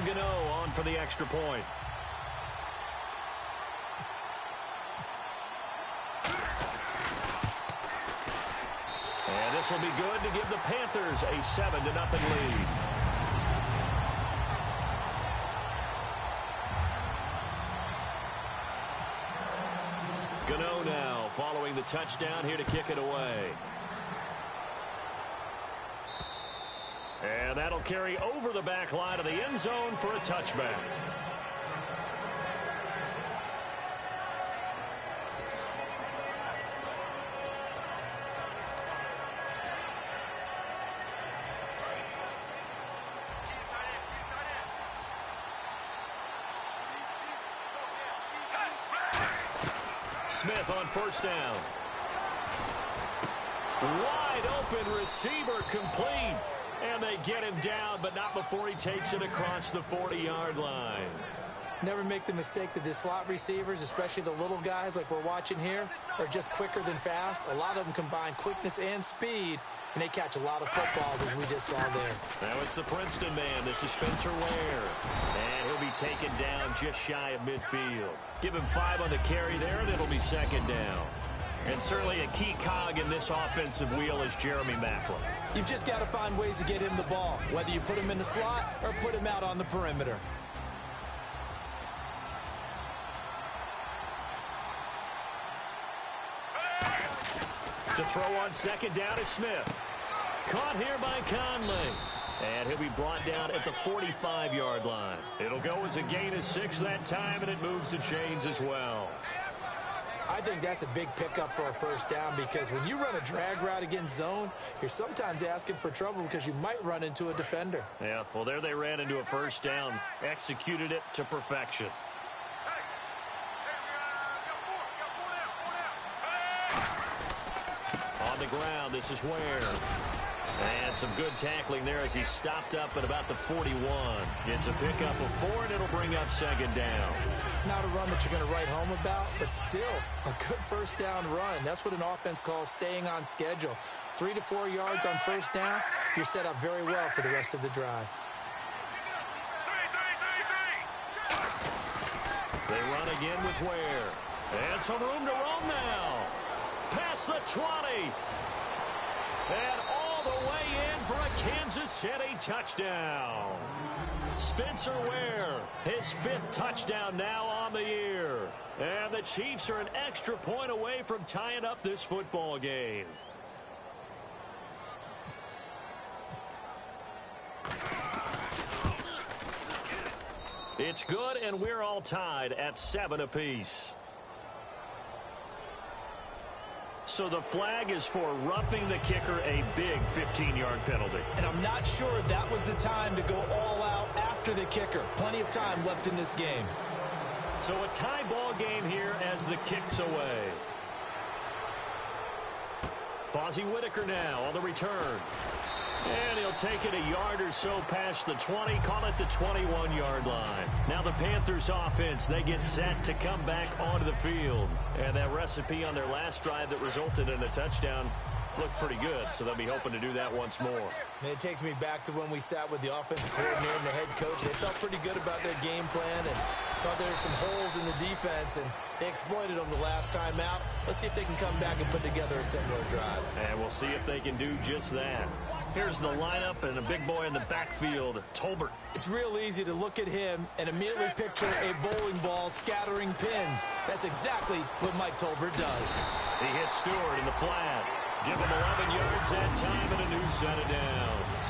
Gano on for the extra point. And this will be good to give the Panthers a 7-0 lead. Gano now following the touchdown here to kick it away. And that'll carry over the back line of the end zone for a touchback. Smith on first down. Wide open receiver complete. And they get him down, but not before he takes it across the 40-yard line. Never make the mistake that the slot receivers, especially the little guys like we're watching here, are just quicker than fast. A lot of them combine quickness and speed, and they catch a lot of footballs, as we just saw there. Now it's the Princeton man. This is Spencer Ware. And he'll be taken down just shy of midfield. Give him 5 on the carry there, and it'll be second down. And certainly a key cog in this offensive wheel is Jeremy Maclin. You've just got to find ways to get him the ball, whether you put him in the slot or put him out on the perimeter. To throw on second down is Smith. Caught here by Conley. And he'll be brought down at the 45-yard line. It'll go as a gain of 6 that time, and it moves the chains as well. I think that's a big pickup for a first down because when you run a drag route against zone, you're sometimes asking for trouble because you might run into a defender. Yeah, well, there they ran into a first down, executed it to perfection. On the ground, this is Ware. And some good tackling there as he stopped up at about the 41. It's a pickup of 4, and it'll bring up second down. Not a run that you're going to write home about, but still a good first down run. That's what an offense calls staying on schedule. 3 to 4 yards on first down, you're set up very well for the rest of the drive. They run again with Ware. And some room to roam now. Past the 20. And all the way in for a Kansas City touchdown. Spencer Ware, his 5th touchdown now on the year. And the Chiefs are an extra point away from tying up this football game. It's good, and we're all tied at 7 apiece. So the flag is for roughing the kicker, a big 15-yard penalty. And I'm not sure that was the time to go all out after the kicker. Plenty of time left in this game. So a tie ball game here as the kick's away. Fozzie Whitaker now on the return. And he'll take it a yard or so past the 20, call it the 21-yard line. Now the Panthers offense, they get set to come back onto the field. And that recipe on their last drive that resulted in a touchdown looked pretty good, so they'll be hoping to do that once more. And it takes me back to when we sat with the offensive coordinator and the head coach. They felt pretty good about their game plan and thought there were some holes in the defense, and they exploited them the last time out. Let's see if they can come back and put together a similar drive. And we'll see if they can do just that. Here's the lineup and a big boy in the backfield, Tolbert. It's real easy to look at him and immediately picture a bowling ball scattering pins. That's exactly what Mike Tolbert does. He hits Stewart in the flat. Give him 11 yards that time and a new set of downs.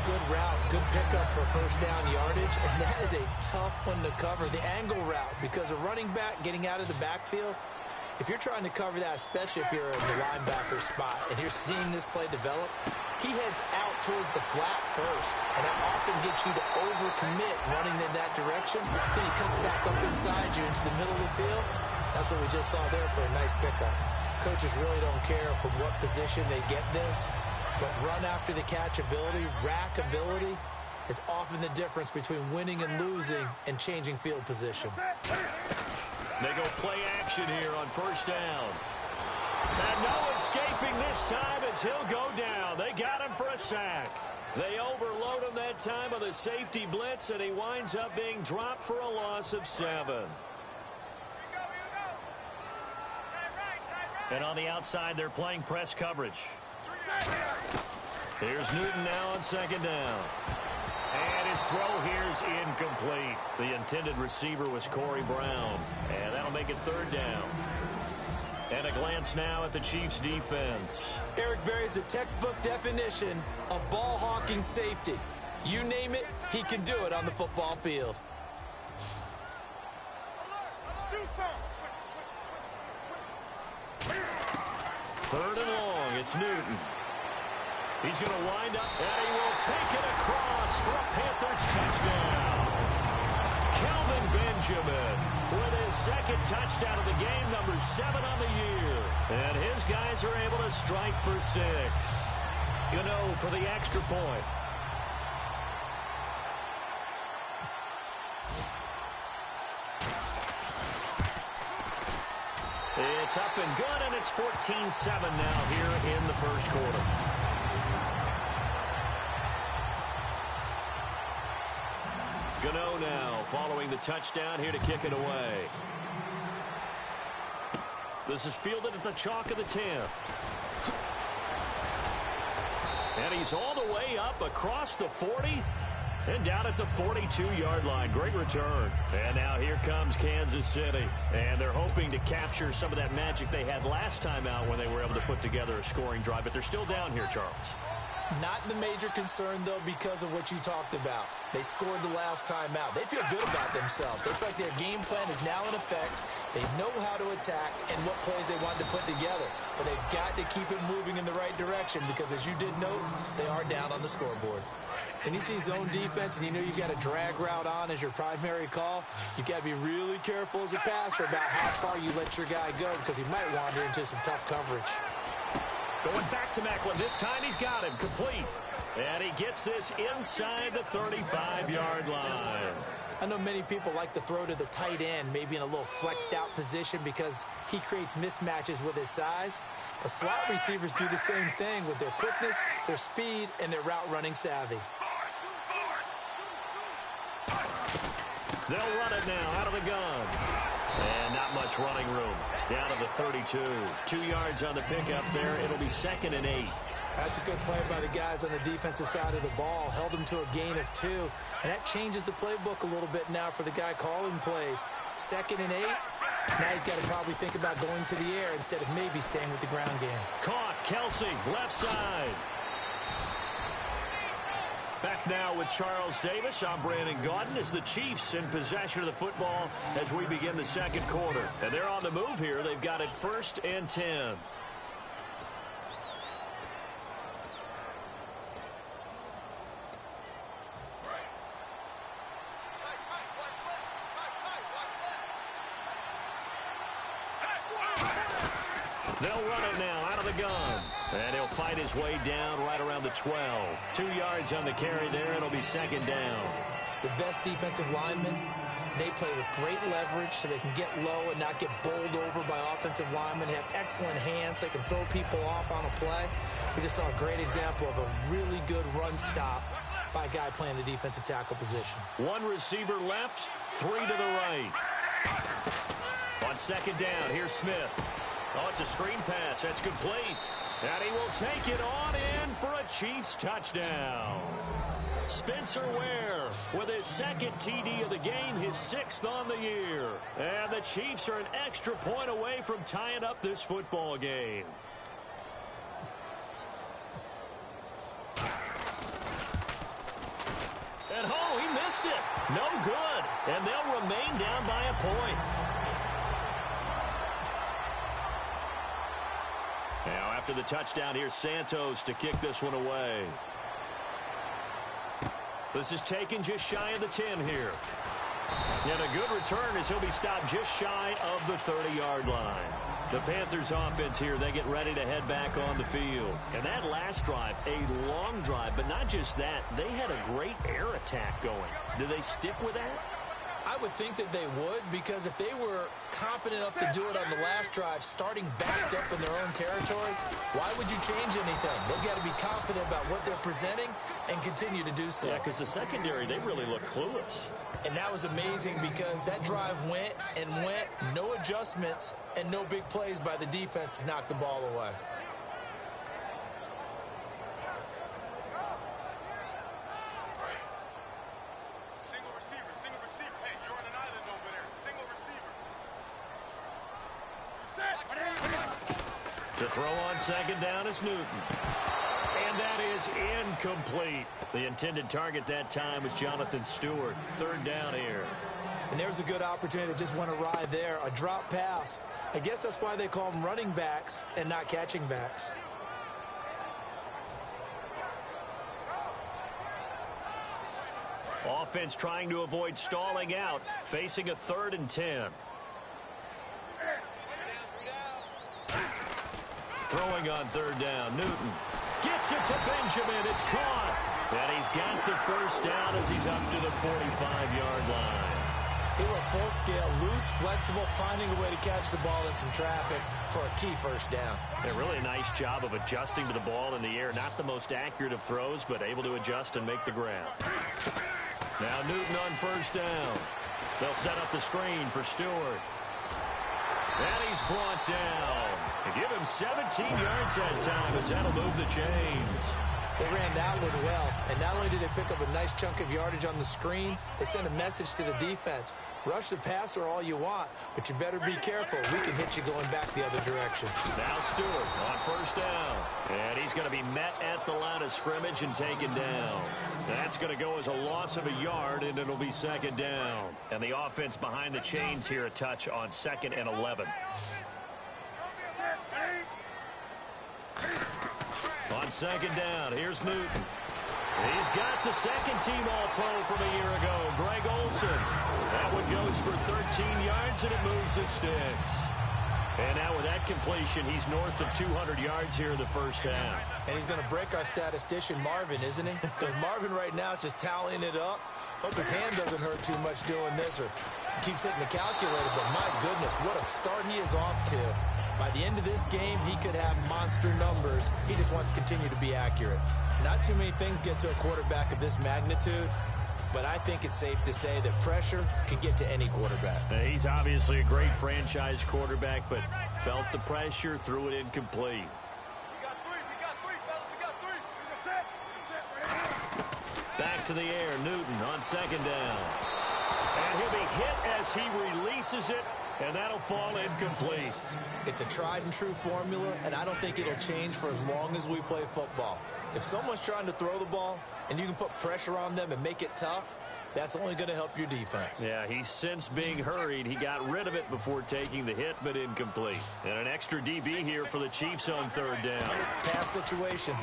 Good route, good pickup for first down yardage, and that is a tough one to cover. The angle route, because a running back getting out of the backfield, if you're trying to cover that, especially if you're in the linebacker spot and you're seeing this play develop, he heads out towards the flat first, and that often gets you to overcommit running in that direction. Then he cuts back up inside you into the middle of the field. That's what we just saw there for a nice pickup. Coaches really don't care from what position they get this, but run after the catch ability, rack ability, is often the difference between winning and losing and changing field position. They go play action here on first down. And no escaping this time as he'll go down. They got him for a sack. They overload him that time on the safety blitz, and he winds up being dropped for a loss of 7. And on the outside, they're playing press coverage. Here's Newton now on 2nd down. And his throw here is incomplete. The intended receiver was Corey Brown. And that'll make it 3rd down. And a glance now at the Chiefs' defense. Eric Berry's the textbook definition of ball-hawking safety. You name it, he can do it on the football field. 3rd and long, it's Newton. He's going to wind up, and he will take it across for a Panthers touchdown. Kelvin Benjamin with his 2nd touchdown of the game, number 7 on the year. And his guys are able to strike for 6. Gano for the extra point. It's up and good, and it's 14-7 now here in the 1st quarter. Gano now following the touchdown here to kick it away. This is fielded at the chalk of the 10. And he's all the way up across the 40 and down at the 42-yard line. Great return. And now here comes Kansas City. And they're hoping to capture some of that magic they had last time out when they were able to put together a scoring drive. But they're still down here, Charles. Not the major concern, though, because of what you talked about. They scored the last time out. They feel good about themselves. They feel like their game plan is now in effect. They know how to attack and what plays they want to put together. But they've got to keep it moving in the right direction because, as you did note, they are down on the scoreboard. And you see zone defense and you know you've got a drag route on as your primary call, you've got to be really careful as a passer about how far you let your guy go because he might wander into some tough coverage. Going back to Macklin. This time he's got him. Complete. And he gets this inside the 35-yard line. I know many people like to throw to the tight end, maybe in a little flexed out position because he creates mismatches with his size. But slot receivers do the same thing with their quickness, their speed, and their route running savvy. They'll run it now out of the gun. And not much running room. Down to the 32. 2 yards on the pickup there. It'll be 2nd and 8. That's a good play by the guys on the defensive side of the ball. Held them to a gain of 2. And that changes the playbook a little bit now for the guy calling plays. 2nd and 8. Now he's got to probably think about going to the air instead of maybe staying with the ground game. Caught. Kelsey, left side. Back now with Charles Davis. I'm Brandon Gaudin as the Chiefs in possession of the football as we begin the 2nd quarter. And they're on the move here. They've got it 1st and 10. They'll run it now out of the gun. And he'll fight his way down right around the 12. 2 yards on the carry there. It'll be 2nd down. The best defensive linemen, they play with great leverage so they can get low and not get bowled over by offensive linemen. They have excellent hands. They can throw people off on a play. We just saw a great example of a really good run stop by a guy playing the defensive tackle position. 1 receiver left, 3 to the right. On 2nd down, here's Smith. Oh, it's a screen pass. That's complete. And he will take it on in for a Chiefs touchdown. Spencer Ware with his 2nd TD of the game, his 6th on the year. And the Chiefs are an extra point away from tying up this football game. And oh, he missed it. No good. And they'll remain down by a point. Now after the touchdown, here's Santos to kick this one away. This is taken just shy of the 10 here. And a good return as he'll be stopped just shy of the 30-yard line. The Panthers offense here, they get ready to head back on the field. And that last drive, a long drive, but not just that. They had a great air attack going. Do they stick with that? I would think that they would, because if they were competent enough to do it on the last drive, starting backed up in their own territory, why would you change anything? They've got to be confident about what they're presenting and continue to do so. Yeah, because the secondary, they really look clueless. And that was amazing because that drive went and went, no adjustments, and no big plays by the defense to knock the ball away. To throw on second down is Newton. And that is incomplete. The intended target that time was Jonathan Stewart. Third down here. And there's a good opportunity that just went awry there. A drop pass. I guess that's why they call them running backs and not catching backs. Offense trying to avoid stalling out, facing a 3rd and 10. Throwing on third down, Newton gets it to Benjamin. It's caught. And he's got the first down as he's up to the 45-yard line. They were full scale, loose, flexible, finding a way to catch the ball in some traffic for a key first down. A really nice job of adjusting to the ball in the air. Not the most accurate of throws, but able to adjust and make the grab. Now Newton on first down. They'll set up the screen for Stewart. And he's brought down. They give him 17 yards that time as that'll move the chains. They ran that one well, and not only did they pick up a nice chunk of yardage on the screen, they sent a message to the defense. Rush the passer all you want, but you better be careful. We can hit you going back the other direction. Now Stewart on first down. And he's going to be met at the line of scrimmage and taken down. That's going to go as a loss of a yard, and it'll be second down. And the offense behind the chains here a touch on 2nd and 11. On second down, here's Newton. He's got the second-team All-Pro from a year ago, Greg Olsen. That one goes for 13 yards, and it moves the sticks. And now with that completion, he's north of 200 yards here in the first half. And he's going to break our statistician, Marvin, isn't he? Because Marvin right now is just tallying it up. Hope his hand doesn't hurt too much doing this, or keeps hitting the calculator. But my goodness, what a start he is off to. By the end of this game, he could have monster numbers. He just wants to continue to be accurate. Not too many things get to a quarterback of this magnitude, but I think it's safe to say that pressure can get to any quarterback. He's obviously a great franchise quarterback, but felt the pressure, threw it incomplete. Back to the air, Newton on second down. And he'll be hit as he releases it, and that'll fall incomplete. It's a tried-and-true formula, and I don't think it'll change for as long as we play football. If someone's trying to throw the ball and you can put pressure on them and make it tough, that's only going to help your defense. Yeah, he's since being hurried. He got rid of it before taking the hit, but incomplete. And an extra DB here for the Chiefs on third down. Pass situation.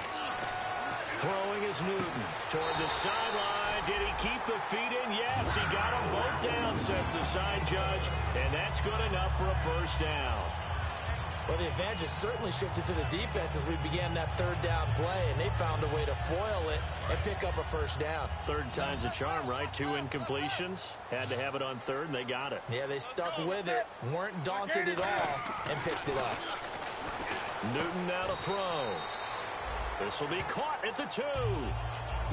Throwing is Newton toward the sideline. Did he keep the feet in? Yes, he got them both down, says the side judge. And that's good enough for a first down. Well, the advantage has certainly shifted to the defense as we began that third down play, and they found a way to foil it and pick up a first down. Third time's a charm, right? 2 incompletions. Had to have it on third, and they got it. Yeah, they stuck with it, weren't daunted at all, and picked it up. Newton now to throw. This will be caught at the 2.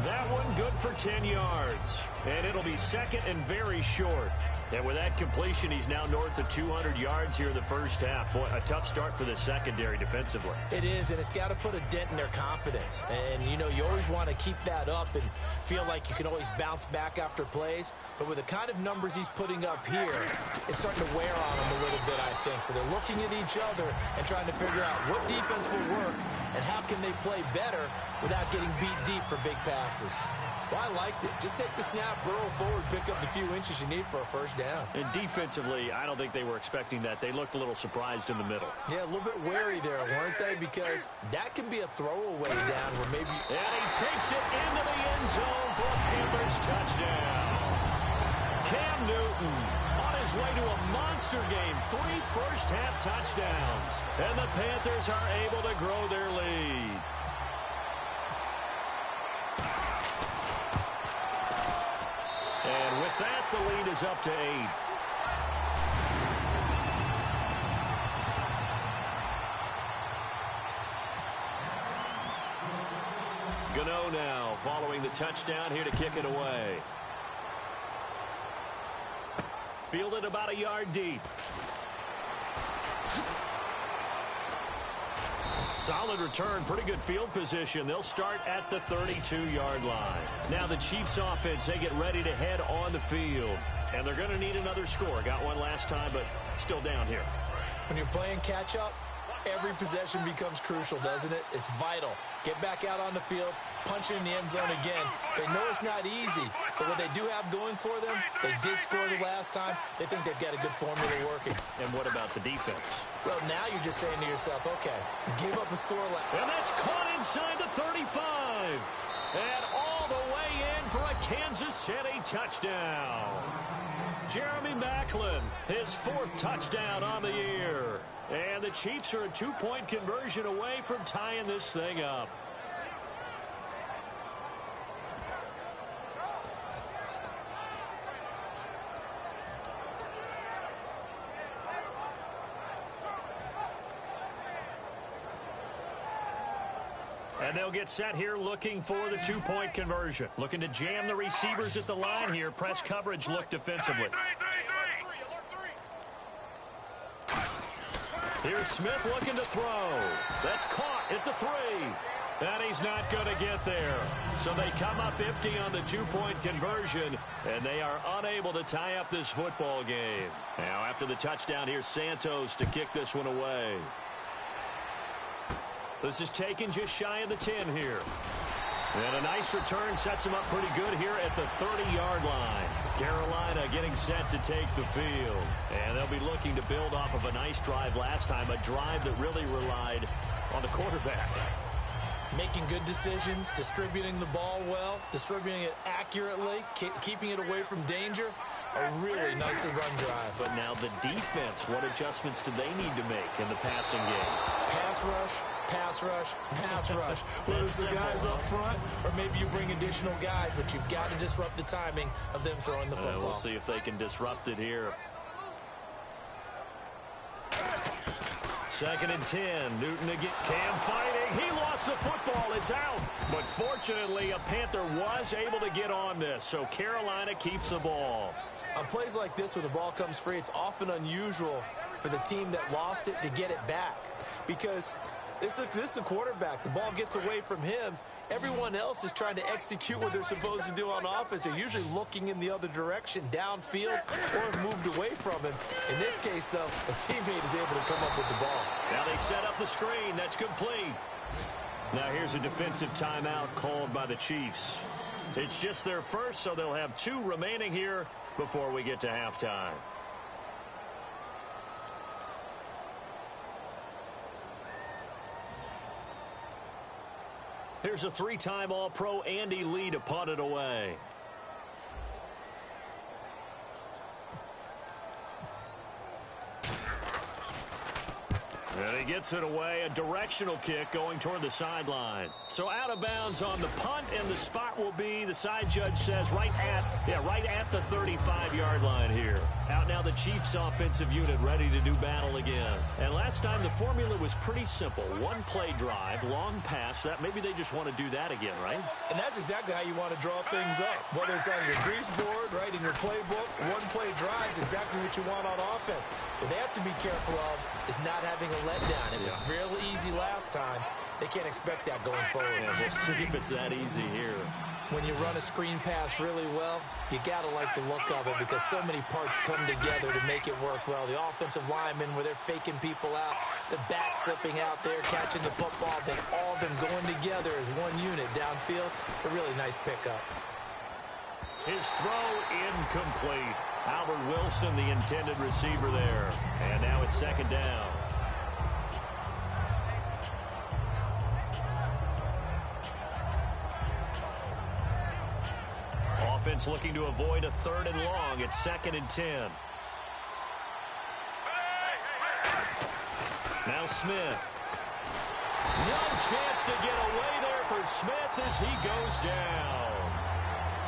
That one good for 10 yards. And it'll be second and very short. And with that completion, he's now north of 200 yards here in the first half. Boy, a tough start for the secondary defensively. It is, and it's got to put a dent in their confidence. And, you know, you always want to keep that up and feel like you can always bounce back after plays. But with the kind of numbers he's putting up here, it's starting to wear on them a little bit, I think. So they're looking at each other and trying to figure out what defense will work and how can they play better without getting beat deep for big passes. Well, I liked it. Just take the snap, burrow forward, pick up the few inches you need for a first down. And defensively, I don't think they were expecting that. They looked a little surprised in the middle. Yeah, a little bit wary there, weren't they? Because that can be a throwaway down where maybe... And he takes it into the end zone for a Panthers touchdown. Cam Newton on his way to a monster game. 3 first-half touchdowns. And the Panthers are able to grow their lead. And with with that, the lead is up to 8. Gano now following the touchdown here to kick it away. Fielded about a yard deep. Solid return, pretty good field position. They'll start at the 32-yard line. Now the Chiefs offense, they get ready to head on the field. And they're going to need another score. Got one last time, but still down here. When you're playing catch-up, every possession becomes crucial, doesn't it? It's vital. Get back out on the field, punch it in the end zone again. They know it's not easy, but what they do have going for them, they did score the last time. They think they've got a good formula working. And what about the defense? Well, now you're just saying to yourself, okay, give up a score last. And that's caught inside the 35. And all the way in for a Kansas City touchdown. Jeremy Maclin, his 4th touchdown on the year. And the Chiefs are a 2-point conversion away from tying this thing up. And they'll get set here looking for the 2-point conversion. Looking to jam the receivers at the line here. Press coverage look defensively. Here's Smith looking to throw. That's caught at the 3. And he's not going to get there. So they come up empty on the 2-point conversion, and they are unable to tie up this football game. Now after the touchdown, here's Santos to kick this one away. This is taken just shy of the 10 here. And a nice return sets him up pretty good here at the 30-yard line. Carolina getting set to take the field. And they'll be looking to build off of a nice drive last time, a drive that really relied on the quarterback. Making good decisions, distributing the ball well, distributing it accurately, keeping it away from danger. A really nicely run drive. But now the defense, what adjustments do they need to make in the passing game? Pass rush, pass rush, pass rush. Whether it's the guys up front or maybe you bring additional guys, but you've got to disrupt the timing of them throwing the football. We'll see if they can disrupt it here. 2nd and 10. Newton again. Cam fighting. He lost the football. It's out. But fortunately, a Panther was able to get on this. So Carolina keeps the ball. On plays like this, when the ball comes free, it's often unusual for the team that lost it to get it back. Because this is the quarterback. The ball gets away from him. Everyone else is trying to execute what they're supposed to do on offense. They're usually looking in the other direction, downfield, or moved away from him. In this case, though, a teammate is able to come up with the ball. Now they set up the screen. That's complete. Now here's a defensive timeout called by the Chiefs. It's just their first, so they'll have 2 remaining here before we get to halftime. Here's a 3-time All-Pro Andy Lee to punt it away. And he gets it away, a directional kick going toward the sideline. So out of bounds on the punt, and the spot will be, the side judge says, right at the 35-yard line here. Out now the Chiefs offensive unit ready to do battle again. And last time the formula was pretty simple. 1-play drive, long pass. That maybe they just want to do that again, right? And that's exactly how you want to draw things up. Whether it's on your grease board, right, in your playbook, 1-play drive is exactly what you want on offense. What they have to be careful of is not having a letdown. It was real easy last time. They can't expect that going forward. Yeah, we'll see if it's that easy here. When you run a screen pass really well, you got to like the look of it because so many parts come together to make it work well. The offensive linemen, where they're faking people out, the back slipping out there, catching the football, then all of them going together as one unit downfield. A really nice pickup. His throw incomplete. Albert Wilson, the intended receiver there. And now it's 2nd down. Offense looking to avoid a 3rd and long. It's 2nd and 10. Now Smith. No chance to get away there for Smith as he goes down.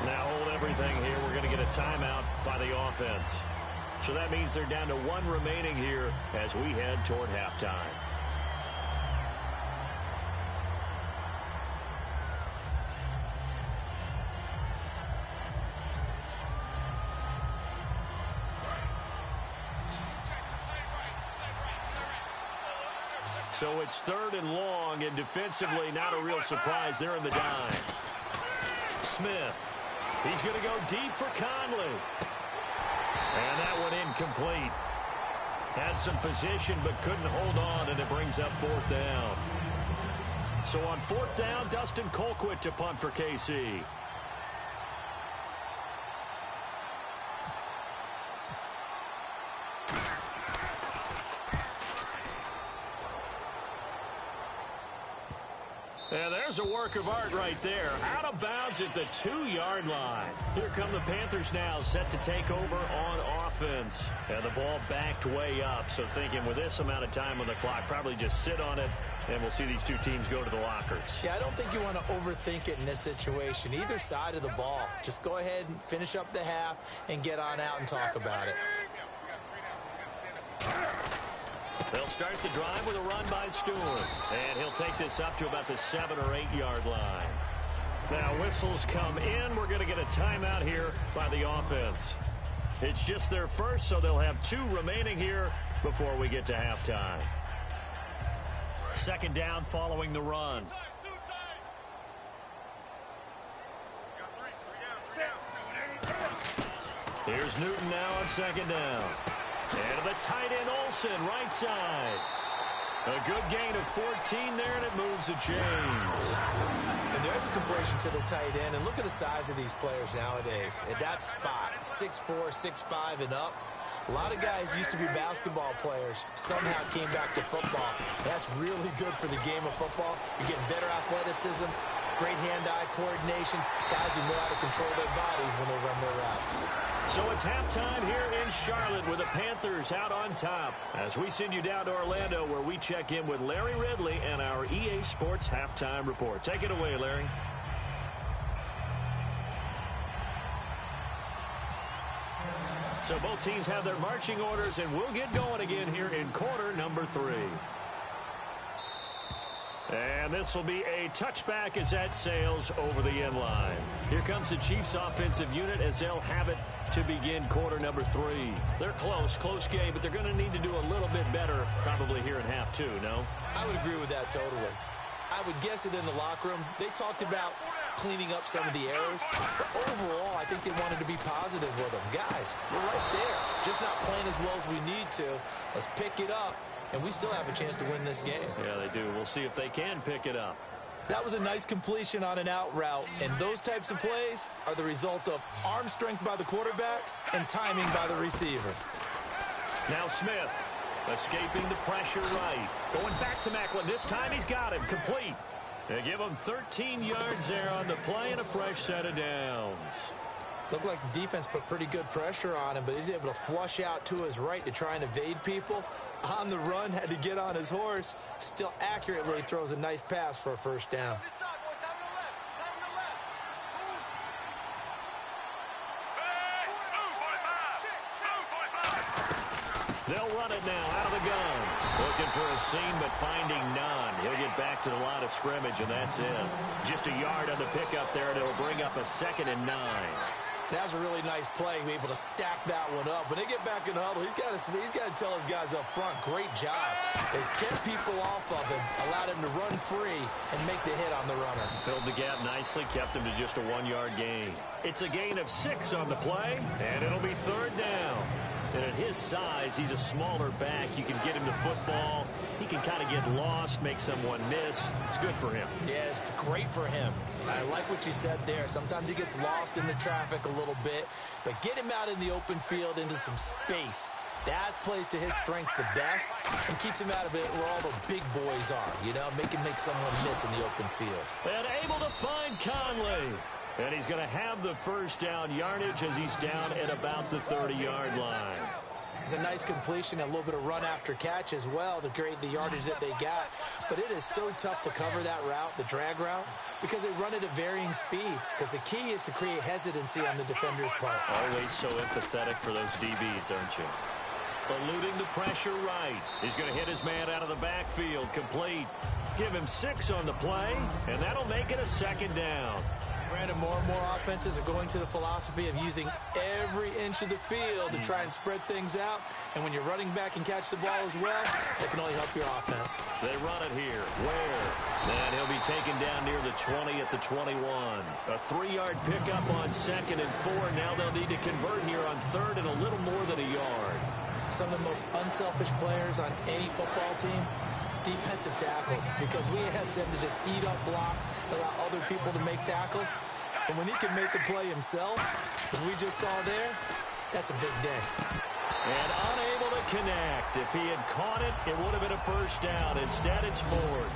Now hold everything here. We're going to get a timeout by the offense. So that means they're down to one remaining here as we head toward halftime. So it's 3rd and long, and defensively not a real surprise. They're in the dime. Smith. He's going to go deep for Conley. And that one incomplete. Had some position but couldn't hold on, and it brings up 4th down. So on 4th down, Dustin Colquitt to punt for KC. And there's a work of art right there. Out of bounds at the 2-yard line. Here come the Panthers now, set to take over on offense. And the ball backed way up. So thinking with this amount of time on the clock, probably just sit on it, and we'll see these two teams go to the lockers. Yeah, I don't think you want to overthink it in this situation. Either side of the ball. Just go ahead and finish up the half and get on out and talk about it. They'll start the drive with a run by Stewart. And he'll take this up to about the 7- or 8-yard line. Now whistles come in. We're going to get a timeout here by the offense. It's just their first, so they'll have 2 remaining here before we get to halftime. 2nd down following the run. Here's Newton now on 2nd down. And the tight end Olsen, right side. A good gain of 14 there, and it moves the chains. And there's a completion to the tight end. And look at the size of these players nowadays. At that spot, 6'4", 6'5", and up. A lot of guys used to be basketball players, somehow came back to football. That's really good for the game of football. You're getting better athleticism, great hand-eye coordination, guys who know how to control their bodies when they run their routes. So it's halftime here in Charlotte with the Panthers out on top. As we send you down to Orlando, where we check in with Larry Ridley and our EA Sports Halftime Report. Take it away, Larry. So both teams have their marching orders, and we'll get going again here in quarter number 3. And this will be a touchback as that sails over the end line. Here comes the Chiefs offensive unit as they'll have it to begin quarter number 3. They're close game, but they're going to need to do a little bit better probably here in half 2, no? I would agree with that totally. I would guess it in the locker room. They talked about cleaning up some of the errors, but overall, I think they wanted to be positive with them. Guys, we're right there. Just not playing as well as we need to. Let's pick it up. And we still have a chance to win this game. Yeah, they do. We'll see if they can pick it up. That was a nice completion on an out route. And those types of plays are the result of arm strength by the quarterback and timing by the receiver. Now Smith escaping the pressure right. Going back to Macklin. This time he's got him. Complete. They give him 13 yards there on the play and a fresh set of downs. Looked like the defense put pretty good pressure on him, but he's able to flush out to his right to try and evade people. On the run, had to get on his horse. Still accurately throws a nice pass for a first down. They'll run it now out of the gun. Looking for a seam, but finding none. He'll get back to the line of scrimmage, and that's it. Just a yard on the pickup there, and it'll bring up a 2nd and 9. That was a really nice play. Be able to stack that one up. When they get back in the huddle, he's got to tell his guys up front, great job. They kept people off of him, allowed him to run free, and make the hit on the runner. Filled the gap nicely, kept him to just a 1-yard gain. It's a gain of 6 on the play, and it'll be 3rd down. And at his size, he's a smaller back. You can get him to football. He can kind of get lost, make someone miss. It's good for him. Yeah, it's great for him. I like what you said there. Sometimes he gets lost in the traffic a little bit, but get him out in the open field into some space. That plays to his strengths the best and keeps him out of it where all the big boys are, you know, make someone miss in the open field. And able to find Conley. And he's going to have the first down yardage as he's down at about the 30-yard line. It's a nice completion, a little bit of run after catch as well to create the yardage that they got. But it is so tough to cover that route, the drag route, because they run it at varying speeds. Because the key is to create hesitancy on the defender's part. Always so empathetic for those DBs, aren't you? Eluding the pressure right. He's going to hit his man out of the backfield. Complete. Give him 6 on the play, and that'll make it a 2nd down. Brandon, more and more offenses are going to the philosophy of using every inch of the field to try and spread things out. And when you're running back and catch the ball as well, that can only help your offense. They run it here. Where? And he'll be taken down near the 20 at the 21. A 3-yard pickup on 2nd and 4. Now they'll need to convert here on 3rd and a little more than a yard. Some of the most unselfish players on any football team, defensive tackles, because we ask them to just eat up blocks, allow other people to make tackles. And when he can make the play himself, as we just saw there, that's a big day. And unable to connect. If he had caught it, it would have been a 1st down. Instead, it's 4th.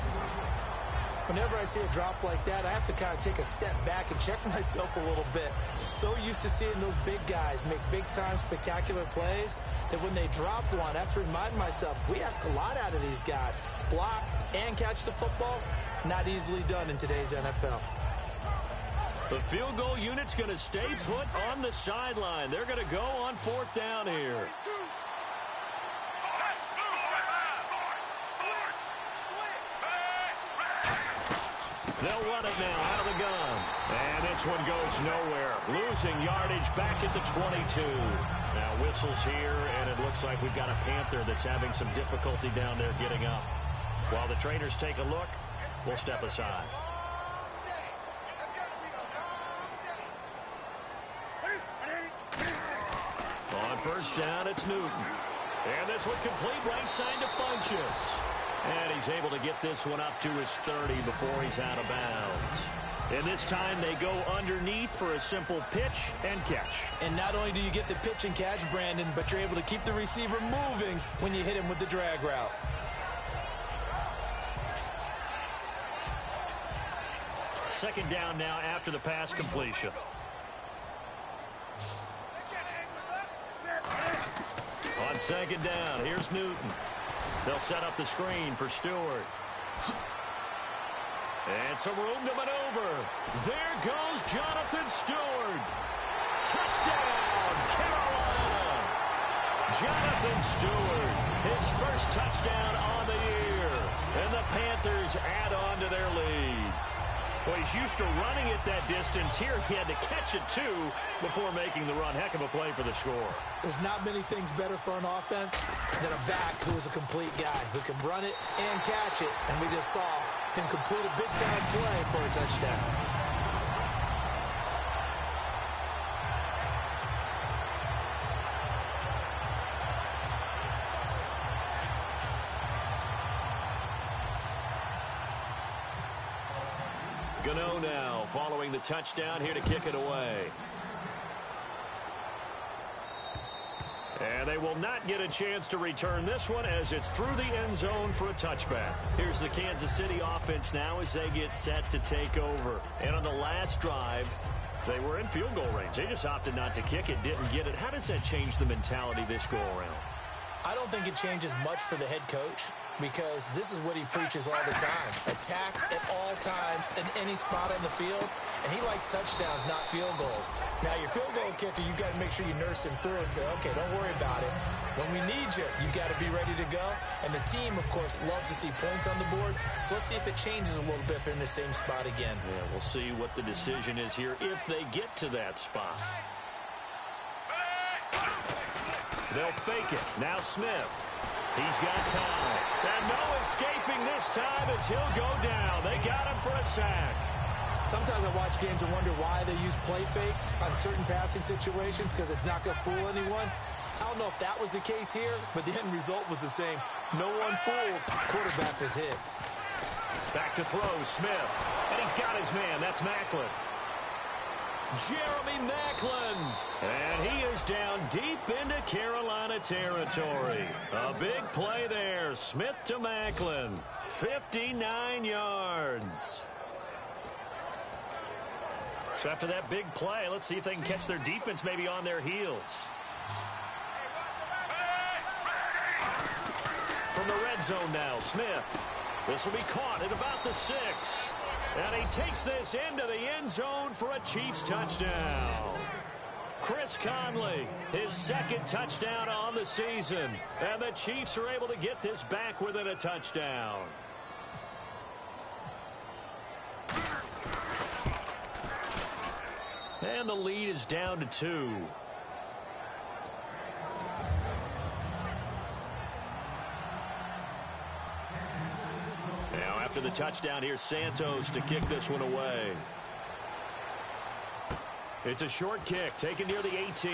Whenever I see a drop like that, I have to kind of take a step back and check myself a little bit. So used to seeing those big guys make big-time spectacular plays that when they drop one, I have to remind myself, we ask a lot out of these guys. Block and catch the football, not easily done in today's NFL. The field goal unit's going to stay put on the sideline. They're going to go on 4th down here. They'll run it now out of the gun. And this one goes nowhere. Losing yardage back at the 22. Now whistles here, and it looks like we've got a Panther that's having some difficulty down there getting up. While the trainers take a look, we'll step aside. On 1st down, it's Newton. And this one complete right side to Funchess. And he's able to get this one up to his 30 before he's out of bounds. And this time they go underneath for a simple pitch and catch. And not only do you get the pitch and catch, Brandon, but you're able to keep the receiver moving when you hit him with the drag route. Second down now after the pass completion. On 2nd down, here's Newton. They'll set up the screen for Stewart. And some room to maneuver. There goes Jonathan Stewart. Touchdown, Carolina. Jonathan Stewart, his 1st touchdown on the year. And the Panthers add on to their lead. Well, he's used to running it that distance. Here he had to catch it, too, before making the run. Heck of a play for the score. There's not many things better for an offense than a back who is a complete guy who can run it and catch it. And we just saw him complete a big-time play for a touchdown. Gano now following the touchdown here to kick it away. And they will not get a chance to return this one as it's through the end zone for a touchback. Here's the Kansas City offense now as they get set to take over. And on the last drive, they were in field goal range. They just opted not to kick it, didn't get it. How does that change the mentality this go around? I don't think it changes much for the head coach because this is what he preaches all the time. Attack at all times in any spot on the field, and he likes touchdowns, not field goals. Now, your field goal kicker, you got to make sure you nurse him through and say, okay, don't worry about it. When we need you, you got to be ready to go. And the team, of course, loves to see points on the board. So let's see if it changes a little bit if they're in the same spot again. Yeah, we'll see what the decision is here if they get to that spot. They'll fake it. Now Smith. He's got time. And no escaping this time as he'll go down. They got him for a sack. Sometimes I watch games and wonder why they use play fakes on certain passing situations because it's not going to fool anyone. I don't know if that was the case here, but the end result was the same. No one fooled. Quarterback was hit. Back to throw, Smith. And he's got his man. That's Macklin. Jeremy Macklin. And he is down deep into Carolina territory. A big play there. Smith to Macklin. 59 yards. So after that big play, let's see if they can catch their defense maybe on their heels. zone now. Smith. This will be caught at about the 6. And he takes this into the end zone for a Chiefs touchdown. Chris Conley, his second touchdown on the season. And the Chiefs are able to get this back within a touchdown. And the lead is down to 2. Now after the touchdown, here's Santos to kick this one away. It's a short kick taken near the 18.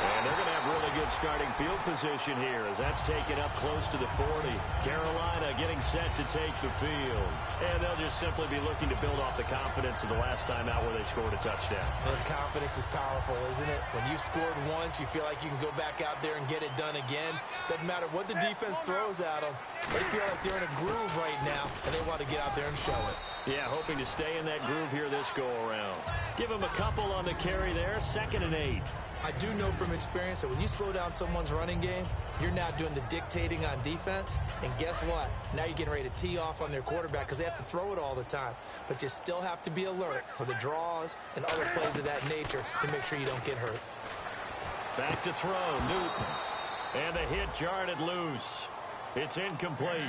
And they're going to have really good starting field position here as that's taken up close to the 40. Carolina getting set to take the field. And they'll just simply be looking to build off the confidence of the last time out where they scored a touchdown. And confidence is powerful, isn't it? When you've scored once, you feel like you can go back out there and get it done again. Doesn't matter what the defense throws at them. They feel like they're in a groove right now, and they want to get out there and show it. Yeah, hoping to stay in that groove here this go-around. Give them a couple on the carry there, 2nd and 8. I do know from experience that when you slow down someone's running game, you're now doing the dictating on defense. And guess what? Now you're getting ready to tee off on their quarterback because they have to throw it all the time. But you still have to be alert for the draws and other plays of that nature to make sure you don't get hurt. Back to throw, Newton. And the hit jarred it loose. It's incomplete.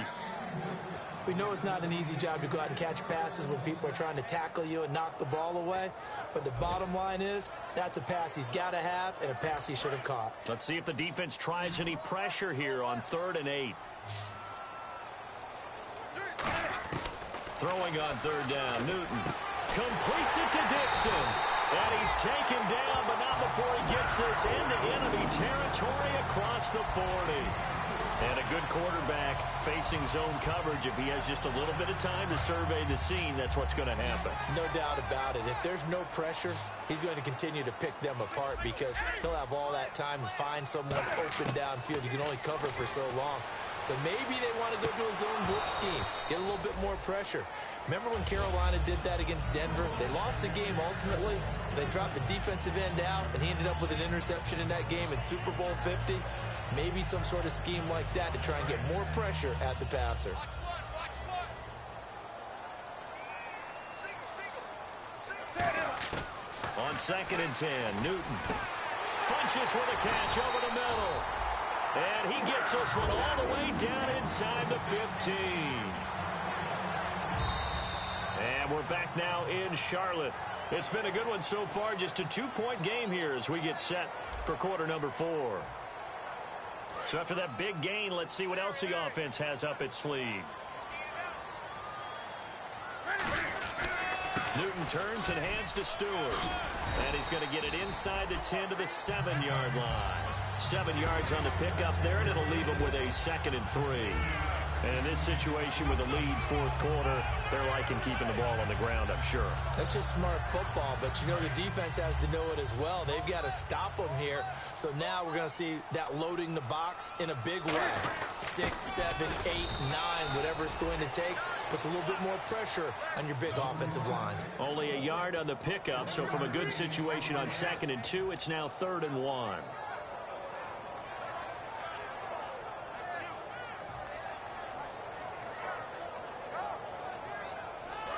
We know it's not an easy job to go out and catch passes when people are trying to tackle you and knock the ball away. But the bottom line is, that's a pass he's got to have and a pass he should have caught. Let's see if the defense tries any pressure here on 3rd and 8. Throwing on 3rd down, Newton completes it to Dixon. And he's taken down, but not before he gets this into enemy territory across the 40. And a good quarterback facing zone coverage. If he has just a little bit of time to survey the scene, that's what's going to happen. No doubt about it. If there's no pressure, he's going to continue to pick them apart because he'll have all that time to find someone open downfield. You can only cover for so long. So maybe they want to go to a zone blitz scheme, get a little bit more pressure. Remember when Carolina did that against Denver? They lost the game ultimately. They dropped the defensive end out, and he ended up with an interception in that game in Super Bowl 50. Maybe some sort of scheme like that to try and get more pressure at the passer. On 2nd and 10, Newton Funches with a catch over the middle. And he gets this one all the way down inside the 15. And we're back now in Charlotte. It's been a good one so far. Just a 2-point game here as we get set for quarter number 4. So after that big gain, let's see what else the offense has up its sleeve. Newton turns and hands to Stewart. And he's going to get it inside the 10 to the 7-yard line. 7 yards on the pickup there, and it'll leave him with a 2nd and 3. And in this situation with a lead 4th quarter, they're liking keeping the ball on the ground, I'm sure. That's just smart football, but you know the defense has to know it as well. They've got to stop them here. So now we're going to see that loading the box in a big way. 6, 7, 8, 9, whatever it's going to take, puts a little bit more pressure on your big offensive line. Only a yard on the pickup, so from a good situation on 2nd and 2, it's now 3rd and 1.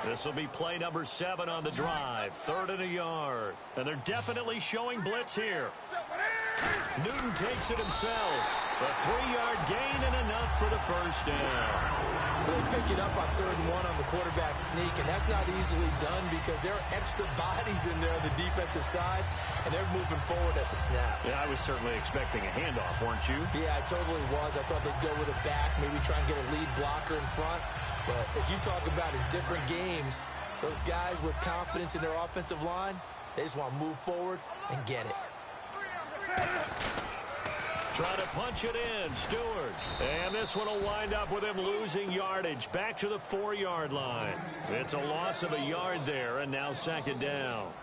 This will be play number 7 on the drive. 3rd and a yard. And they're definitely showing blitz here. Newton takes it himself. A 3-yard gain and enough for the first down. They pick it up on 3rd and 1 on the quarterback sneak, and that's not easily done because there are extra bodies in there on the defensive side, and they're moving forward at the snap. Yeah, I was certainly expecting a handoff, weren't you? Yeah, I totally was. I thought they'd go with a back, maybe try and get a lead blocker in front. But as you talk about in different games, those guys with confidence in their offensive line, they just want to move forward and get it. Trying to punch it in, Stewart. And this one will wind up with him losing yardage back to the 4-yard line. It's a loss of a yard there, and now 2nd down.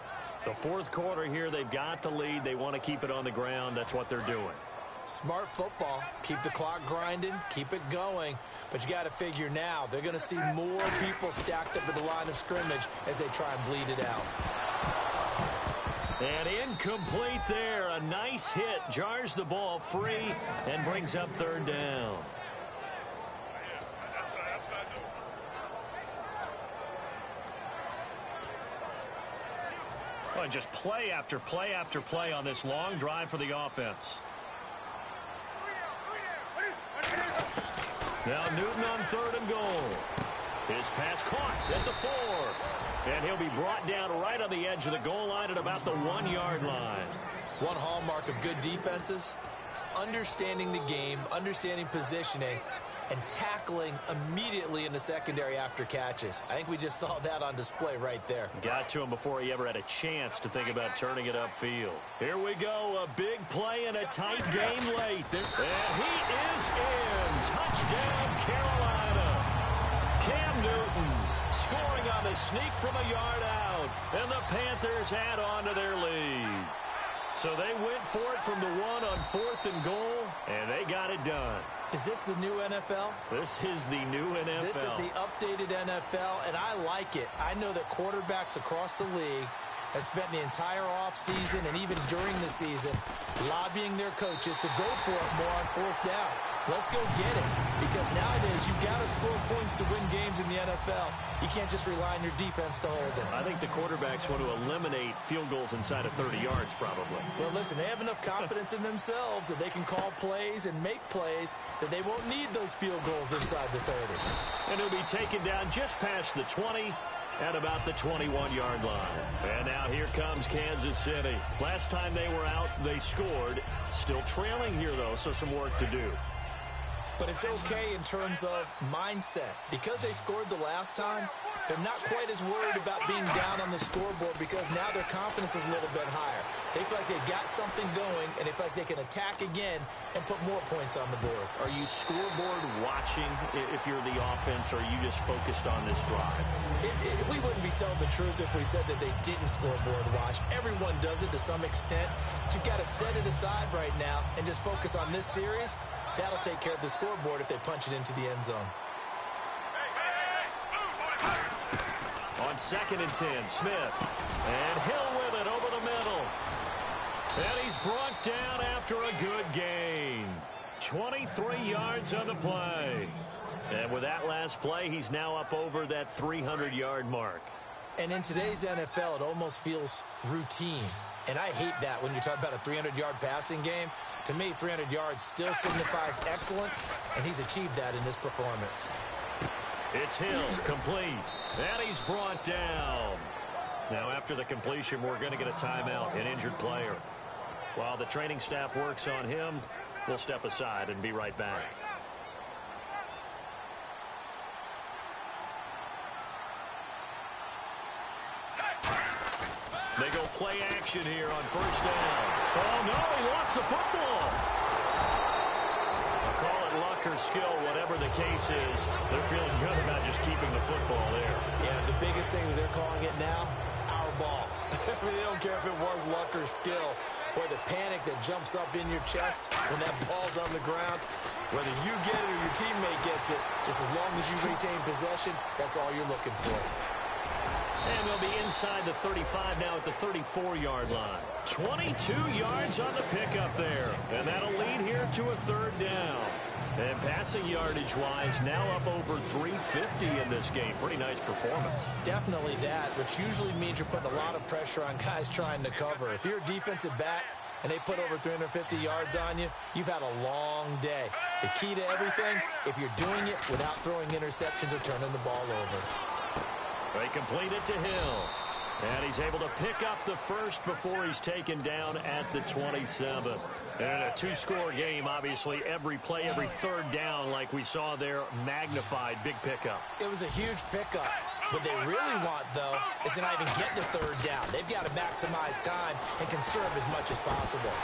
The 4th quarter here, they've got the lead. They want to keep it on the ground. That's what they're doing. Smart football. Keep the clock grinding. Keep it going. But you got to figure now, they're going to see more people stacked up at the line of scrimmage as they try and bleed it out. And incomplete there. A nice hit. Jars the ball free and brings up third down. Well, just play after play after play on this long drive for the offense. Now Newton on third and goal. His pass caught at the 4. And he'll be brought down right on the edge of the goal line at about the 1-yard line. One hallmark of good defenses is understanding the game, understanding positioning, and tackling immediately in the secondary after catches. I think we just saw that on display right there. Got to him before he ever had a chance to think about turning it upfield. Here we go, a big play in a tight game late. And he is in. Touchdown, Carolina. Cam Newton scoring on the sneak from a yard out. And the Panthers add on to their lead. So they went for it from the 1 on 4th and goal, and they got it done. Is this the new NFL? This is the new NFL. This is the updated NFL, and I like it. I know that quarterbacks across the league have spent the entire offseason and even during the season lobbying their coaches to go for it more on 4th down. Let's go get it, because nowadays you've got to score points to win games in the NFL. You can't just rely on your defense to hold them. I think the quarterbacks want to eliminate field goals inside of 30 yards probably. Well, listen, they have enough confidence in themselves that they can call plays and make plays that they won't need those field goals inside the 30. And he'll be taken down just past the 20 at about the 21-yard line. And now here comes Kansas City. Last time they were out, they scored. Still trailing here, though, so some work to do. But it's okay in terms of mindset. Because they scored the last time, they're not quite as worried about being down on the scoreboard because now their confidence is a little bit higher. They feel like they've got something going, and they feel like they can attack again and put more points on the board. Are you scoreboard watching if you're the offense, or are you just focused on this drive? We wouldn't be telling the truth if we said that they didn't scoreboard watch. Everyone does it to some extent. But you've got to set it aside right now and just focus on this series. That'll take care of the scoreboard if they punch it into the end zone. On 2nd and 10, Smith. And Hill with it over the middle. And he's brought down after a good gain. 23 yards on the play. And with that last play, he's now up over that 300-yard mark. And in today's NFL, it almost feels routine. And I hate that when you talk about a 300-yard passing game. To me, 300 yards still signifies excellence, and he's achieved that in this performance. It's Hill, complete. And he's brought down. Now, after the completion, we're going to get a timeout, an injured player. While the training staff works on him, we'll step aside and be right back. They go play action here on 1st down. Oh, no, he lost the football. I'll call it luck or skill, whatever the case is. They're feeling good about just keeping the football there. Yeah, the biggest thing that they're calling it now, our ball. I mean, they don't care if it was luck or skill. Boy, the panic that jumps up in your chest when that ball's on the ground, whether you get it or your teammate gets it, just as long as you retain possession, that's all you're looking for. And they'll be inside the 35 now at the 34-yard line. 22 yards on the pickup there. And that'll lead here to a 3rd down. And passing yardage-wise, now up over 350 in this game. Pretty nice performance. Definitely that, which usually means you're putting a lot of pressure on guys trying to cover. If you're a defensive back and they put over 350 yards on you, you've had a long day. The key to everything, if you're doing it without throwing interceptions or turning the ball over. They complete it to Hill. And he's able to pick up the first before he's taken down at the 27. And in a 2-score game, obviously, every play, every 3rd down, like we saw there, magnified. Big pickup. It was a huge pickup. What they really want, though, is to not even get to 3rd down. They've got to maximize time and conserve as much as possible.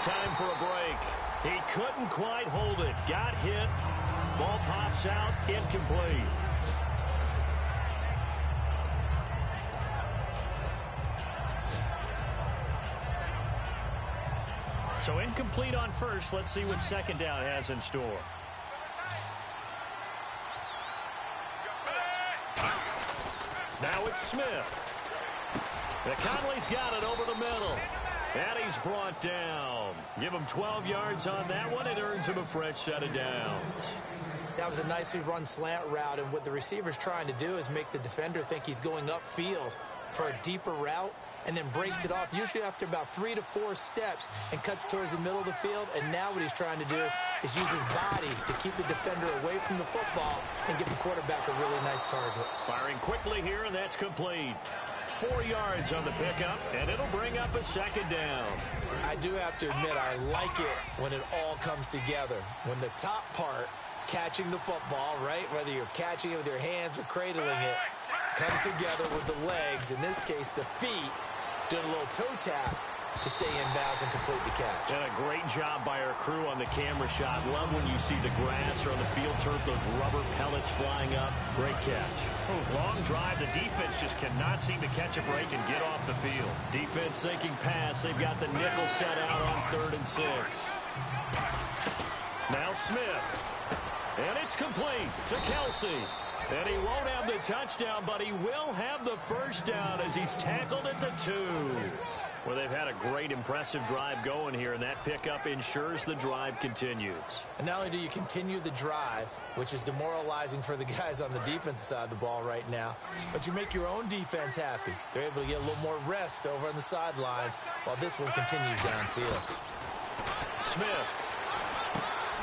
Time for a break. He couldn't quite hold it. Got hit. Ball pops out. Incomplete. So incomplete on first. Let's see what 2nd down has in store. Now it's Smith. Conley's got it over the middle. And he's brought down. Give him 12 yards on that one. It earns him a fresh set of downs. That was a nicely run slant route, and what the receiver's trying to do is make the defender think he's going upfield for a deeper route, and then breaks it off, usually after about 3 to 4 steps, and cuts towards the middle of the field. And now what he's trying to do is use his body to keep the defender away from the football and give the quarterback a really nice target. Firing quickly here, and that's complete. 4 yards on the pickup, and it'll bring up a second down. I do have to admit, I like it when it all comes together. When the top part, catching the football, right, whether you're catching it with your hands or cradling it, comes together with the legs, in this case the feet, doing a little toe tap to stay in bounds and complete the catch. And a great job by our crew on the camera shot. Love when you see the grass or on the field turf, those rubber pellets flying up. Great catch. Long drive. The defense just cannot seem to catch a break and get off the field. Defense thinking pass. They've got the nickel set out on 3rd and 6. Now Smith. And it's complete to Kelsey. And he won't have the touchdown, but he will have the first down as he's tackled at the 2. Well, they've had a great, impressive drive going here, and that pickup ensures the drive continues. And not only do you continue the drive, which is demoralizing for the guys on the defensive side of the ball right now, but you make your own defense happy. They're able to get a little more rest over on the sidelines while this one continues downfield. Smith.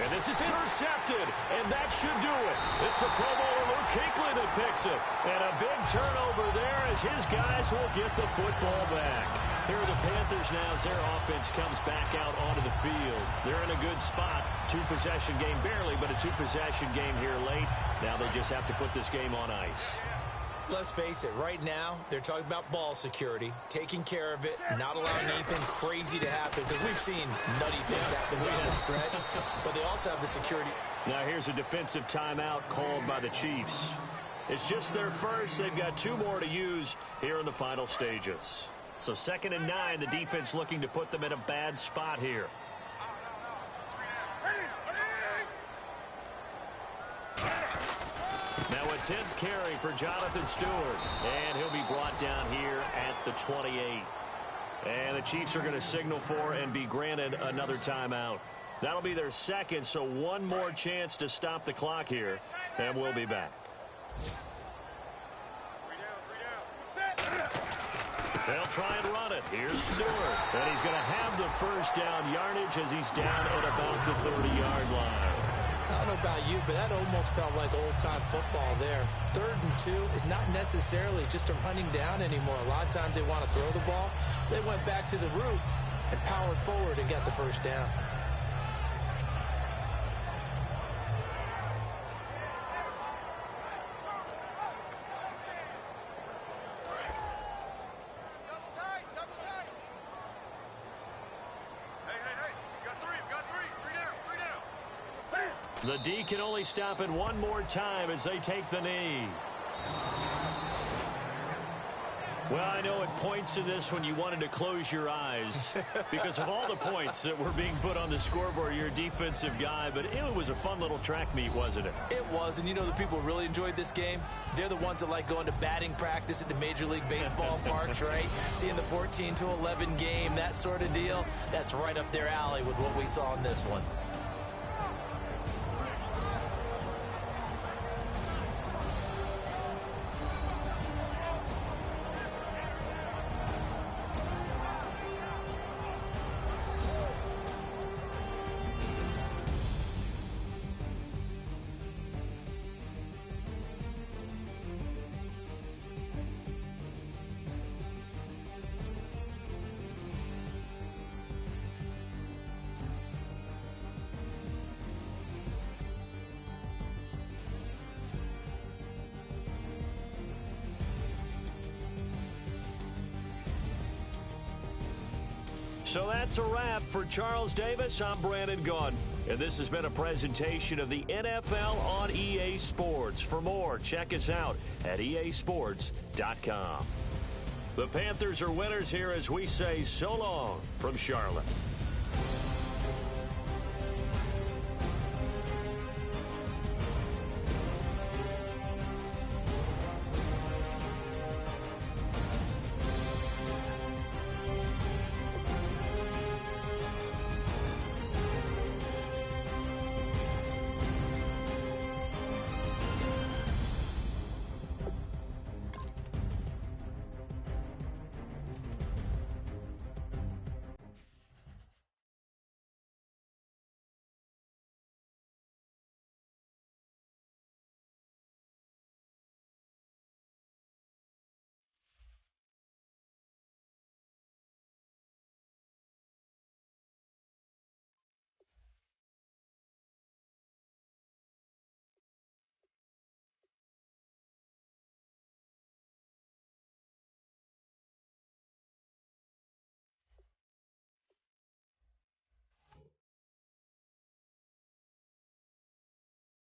And this is intercepted, and that should do it. It's the Pro Bowler Luke Kuechly that picks it. And a big turnover there as his guys will get the football back. Here are the Panthers now as their offense comes back out onto the field. They're in a good spot. 2-possession game barely, but a 2-possession game here late. Now they just have to put this game on ice. Let's face it, right now, they're talking about ball security, taking care of it, not allowing anything crazy to happen, because we've seen nutty things happen down the stretch, but they also have the security. Now here's a defensive timeout called by the Chiefs. It's just their first. They've got 2 more to use here in the final stages. So 2nd and 9, the defense looking to put them in a bad spot here. Now a 10th carry for Jonathan Stewart. And he'll be brought down here at the 28. And the Chiefs are going to signal for and be granted another timeout. That'll be their second, so one more chance to stop the clock here. And we'll be back. They'll try and run it. Here's Stewart. And he's going to have the first down yardage as he's down at about the 30-yard line. I don't know about you, but that almost felt like old-time football there. 3rd and 2 is not necessarily just a running down anymore. A lot of times they want to throw the ball. They went back to the roots and powered forward and got the first down. The D can only stop it one more time as they take the knee. Well, I know at points in this when you wanted to close your eyes because of all the points that were being put on the scoreboard. You're a defensive guy, but it was a fun little track meet, wasn't it? It was, and you know the people who really enjoyed this game? They're the ones that like going to batting practice at the Major League Baseball parks, right? Seeing the 14-11 game, that sort of deal. That's right up their alley with what we saw in this one. So that's a wrap for Charles Davis. I'm Brandon Gunn. And this has been a presentation of the NFL on EA Sports. For more, check us out at easports.com. The Panthers are winners here as we say so long from Charlotte.